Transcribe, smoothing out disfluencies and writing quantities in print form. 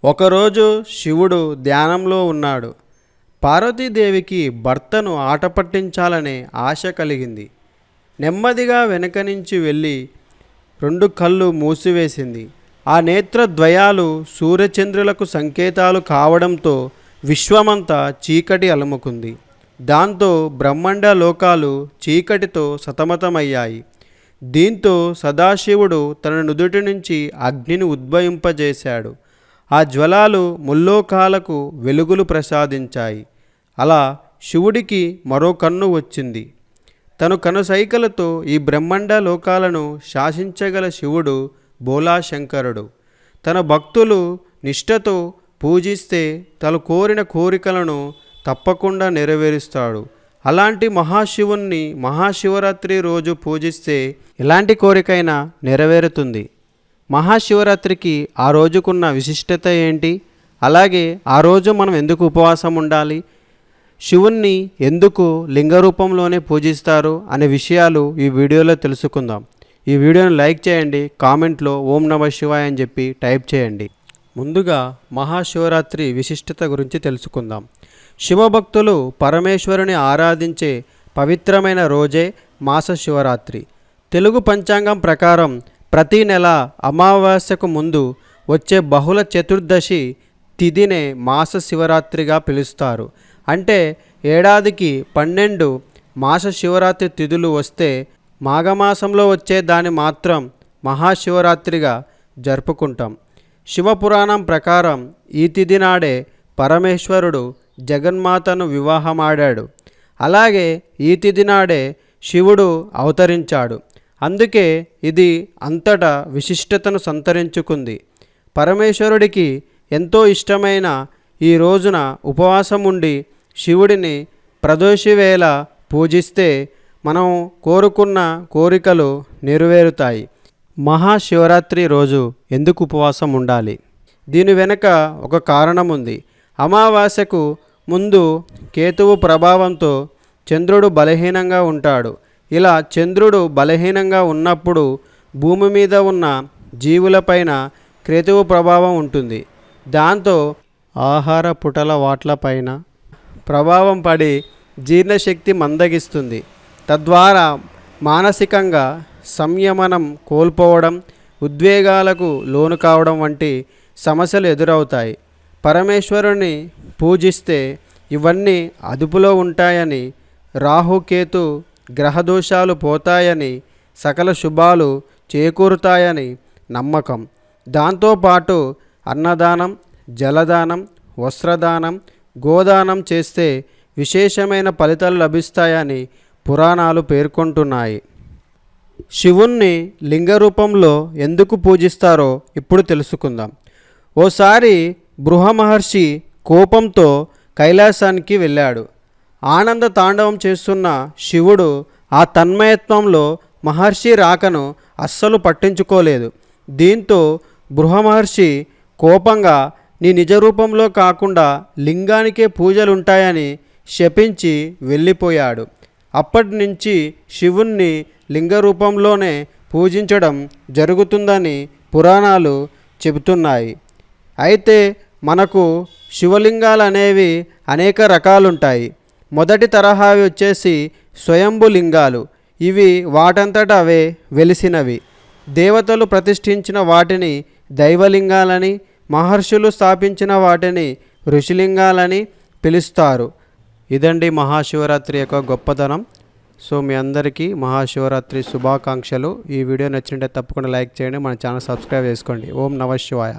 ఒకరోజు శివుడు ధ్యానంలో ఉన్నాడు. పార్వతీదేవికి భర్తను ఆట పట్టించాలనే ఆశ కలిగింది. నెమ్మదిగా వెనక నుంచి వెళ్ళి 2 కళ్ళు మూసివేసింది. ఆ నేత్రద్వయాలు సూర్యచంద్రులకు సంకేతాలు కావడంతో విశ్వమంతా చీకటి అలుముకుంది. దాంతో బ్రహ్మాండ లోకాలు చీకటితో సతమతమయ్యాయి. దీంతో సదాశివుడు తన నుదుటి నుంచి అగ్నిని ఉద్భవింపజేశాడు. ఆ జ్వలాలు ముల్లోకాలకు వెలుగులు ప్రసాదించాయి. అలా శివుడికి మరో కన్ను వచ్చింది. తను కనుసైకలతో ఈ బ్రహ్మాండ లోకాలను శాసించగల శివుడు భోళాశంకరుడు. తన భక్తులు నిష్ఠతో పూజిస్తే తను కోరిన కోరికలను తప్పకుండా నెరవేరుస్తాడు. అలాంటి మహాశివుణ్ణి మహాశివరాత్రి రోజు పూజిస్తే ఎలాంటి కోరికైనా నెరవేరుతుంది. మహాశివరాత్రికి ఆ రోజుకున్న విశిష్టత ఏంటి? అలాగే ఆ రోజు మనం ఎందుకు ఉపవాసం ఉండాలి? శివుణ్ణి ఎందుకు లింగ రూపంలోనే పూజిస్తారు అనే విషయాలు ఈ వీడియోలో తెలుసుకుందాం. ఈ వీడియోని లైక్ చేయండి, కామెంట్లో ఓం నమః శివాయ అని చెప్పి టైప్ చేయండి. ముందుగా మహాశివరాత్రి విశిష్టత గురించి తెలుసుకుందాం. శివభక్తులు పరమేశ్వరుని ఆరాధించే పవిత్రమైన రోజే మాస శివరాత్రి. తెలుగు పంచాంగం ప్రకారం ప్రతి నెల అమావాస్యకు ముందు వచ్చే బహుళ చతుర్దశి తిథినే మాస శివరాత్రిగా పిలుస్తారు. అంటే ఏడాదికి 12 మాస శివరాత్రి తిథులు వస్తే మాఘమాసంలో వచ్చే దాన్ని మాత్రం మహాశివరాత్రిగా జరుపుకుంటాం. శివపురాణం ప్రకారం ఈ తిథి నాడే పరమేశ్వరుడు జగన్మాతను వివాహమాడాడు. అలాగే ఈ తిథి నాడే శివుడు అవతరించాడు. అందుకే ఇది అంతటా విశిష్టతను సంతరించుకుంది. పరమేశ్వరుడికి ఎంతో ఇష్టమైన ఈ రోజున ఉపవాసం ఉండి శివుడిని ప్రదోషివేళ పూజిస్తే మనం కోరుకున్న కోరికలు నెరవేరుతాయి. మహాశివరాత్రి రోజు ఎందుకు ఉపవాసం ఉండాలి? దీని వెనుక ఒక కారణం ఉంది. అమావాస్యకు ముందు కేతువు ప్రభావంతో చంద్రుడు బలహీనంగా ఉంటాడు. ఇలా చంద్రుడు బలహీనంగా ఉన్నప్పుడు భూమి మీద ఉన్న జీవులపైన కేతువు ప్రభావం ఉంటుంది. దాంతో ఆహార పుటల వాట్లపైన ప్రభావం పడి జీర్ణశక్తి మందగిస్తుంది. తద్వారా మానసికంగా సంయమనం కోల్పోవడం, ఉద్వేగాలకు లోను కావడం వంటి సమస్యలు ఎదురవుతాయి. పరమేశ్వరుని పూజిస్తే ఇవన్నీ అదుపులో ఉంటాయని, రాహుకేతు గ్రహదోషాలు పోతాయని, సకల శుభాలు చేకూరుతాయని నమ్మకం. దాంతోపాటు అన్నదానం, జలదానం, వస్త్రదానం, గోదానం చేస్తే విశేషమైన ఫలితాలు లభిస్తాయని పురాణాలు పేర్కొంటున్నాయి. శివుణ్ణి లింగ రూపంలో ఎందుకు పూజిస్తారో ఇప్పుడు తెలుసుకుందాం. ఓసారి బృహమహర్షి కోపంతో కైలాసానికి వెళ్ళాడు. ఆనంద తాండవం చేస్తున్న శివుడు ఆ తన్మయత్వంలో మహర్షి రాకను అస్సలు పట్టించుకోలేదు. దీంతో బృహమహర్షి కోపంగా నీ నిజ రూపంలో కాకుండా లింగానికే పూజలుంటాయని శపించి వెళ్ళిపోయాడు. అప్పటి నుంచి శివుణ్ణి లింగ రూపంలోనే పూజించడం జరుగుతుందని పురాణాలు చెబుతున్నాయి. అయితే మనకు శివలింగాలు అనేవి అనేక రకాలుంటాయి. మొదటి తరహావి వచ్చేసి స్వయంభు లింగాలు. ఇవి వాటంతట అవే వెలిసినవి. దేవతలు ప్రతిష్ఠించిన వాటిని దైవలింగాలని, మహర్షులు స్థాపించిన వాటిని ఋషిలింగాలని పిలుస్తారు. ఇదండి మహాశివరాత్రి యొక్క గొప్పతనం. సో మీ అందరికీ మహాశివరాత్రి శుభాకాంక్షలు. ఈ వీడియో నచ్చినట్లయితే తప్పకుండా లైక్ చేయండి, మన ఛానల్ సబ్స్క్రైబ్ చేసుకోండి. ఓం నమః శివాయ.